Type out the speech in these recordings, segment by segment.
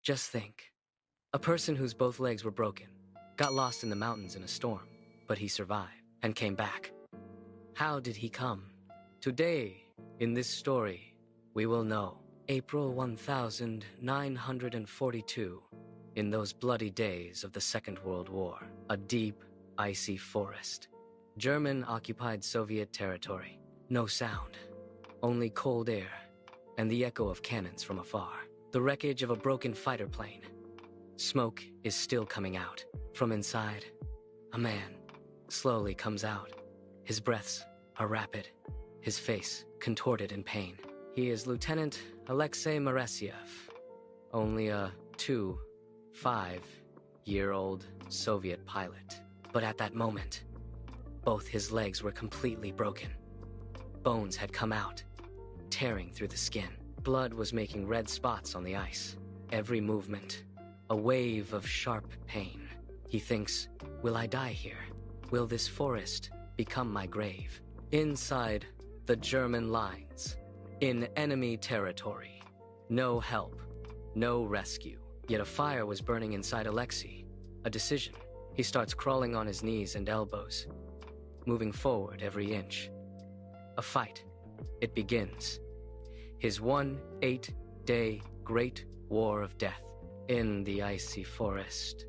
Just think. A person whose both legs were broken, got lost in the mountains in a storm, but he survived and came back. How did he come? Today, in this story, we will know. April 1942, in those bloody days of the Second World War, a deep, icy forest. German-occupied Soviet territory. No sound, only cold air, and the echo of cannons from afar. The wreckage of a broken fighter plane. Smoke is still coming out. From inside, a man slowly comes out. His breaths are rapid, his face contorted in pain. He is Lieutenant Alexei Maresyev, only a 5-year-old Soviet pilot. But at that moment, both his legs were completely broken. Bones had come out, tearing through the skin. Blood was making red spots on the ice. Every movement, a wave of sharp pain. He thinks, will I die here? Will this forest become my grave? Inside the German lines, in enemy territory. No help, no rescue. Yet a fire was burning inside Alexei. A decision. He starts crawling on his knees and elbows, moving forward every inch. A fight. It begins. His 8-day great war of death in the icy forest.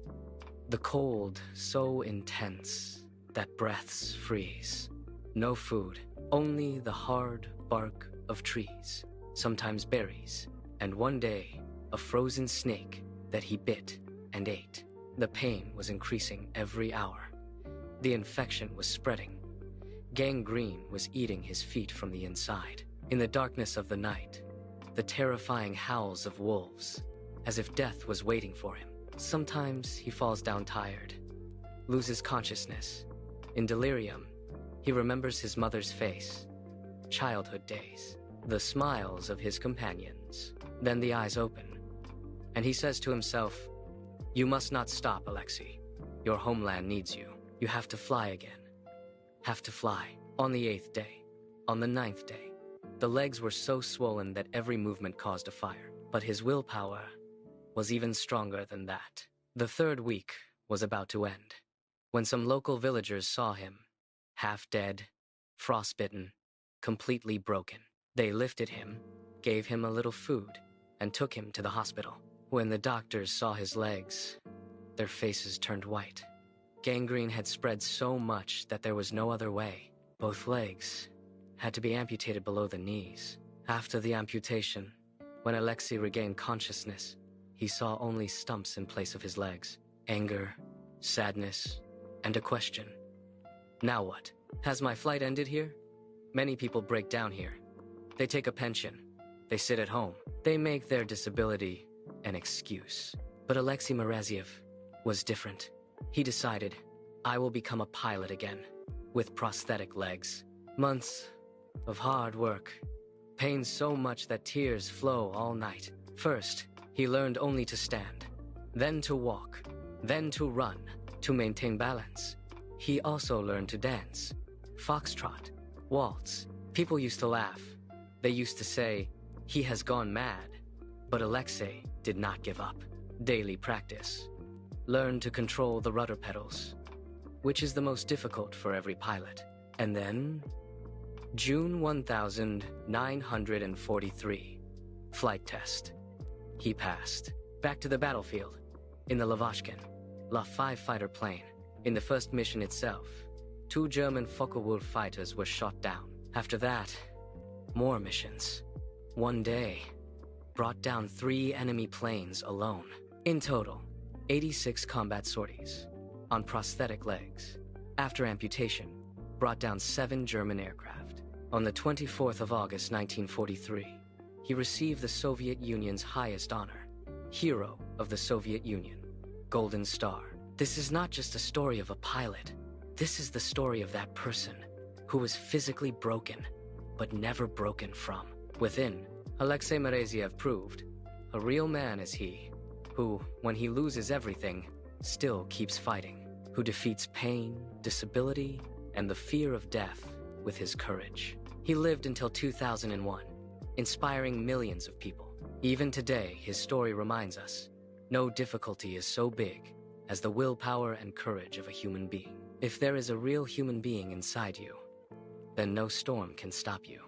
The cold so intense that breaths freeze. No food, only the hard bark of trees, sometimes berries, and one day, a frozen snake that he bit and ate. The pain was increasing every hour. The infection was spreading. Gangrene was eating his feet from the inside. In the darkness of the night, the terrifying howls of wolves, as if death was waiting for him. Sometimes he falls down tired, loses consciousness. In delirium, he remembers his mother's face, childhood days, the smiles of his companions. Then the eyes open, and he says to himself, "You must not stop, Alexei. Your homeland needs you. You have to fly again. Have to fly." On the 8th day, on the 9th day, the legs were so swollen that every movement caused a fire. But his willpower was even stronger than that. The 3rd week was about to end, when some local villagers saw him, half dead, frostbitten, completely broken. They lifted him, gave him a little food, and took him to the hospital. When the doctors saw his legs, their faces turned white. Gangrene had spread so much that there was no other way. Both legs had to be amputated below the knees. After the amputation, when Alexei regained consciousness, he saw only stumps in place of his legs. Anger, sadness, and a question. Now what? Has my flight ended here? Many people break down here. They take a pension. They sit at home. They make their disability an excuse. But Alexei Maresyev was different. He decided, I will become a pilot again, with prosthetic legs. Months of hard work, pain so much that tears flow all night. First, he learned only to stand, then to walk, then to run, to maintain balance. He also learned to dance, foxtrot, waltz. People used to laugh. They used to say, he has gone mad. But Alexei did not give up. Daily practice. Learn to control the rudder pedals, which is the most difficult for every pilot. And then, June 1943, flight test. He passed. Back to the battlefield, in the Lavochkin, La-5 fighter plane. In the first mission itself, 2 German Focke-Wulf fighters were shot down. After that, more missions. One day, brought down 3 enemy planes alone. In total, 86 combat sorties, on prosthetic legs. After amputation, brought down 7 German aircraft. On the 24th of August 1943, he received the Soviet Union's highest honor, Hero of the Soviet Union, Golden Star. This is not just a story of a pilot. This is the story of that person who was physically broken, but never broken from within. Alexei Maresyev proved, a real man is he, who, when he loses everything, still keeps fighting, who defeats pain, disability, and the fear of death with his courage. He lived until 2001, inspiring millions of people. Even today, his story reminds us, No difficulty is so big as the willpower and courage of a human being. If there is a real human being inside you, then no storm can stop you.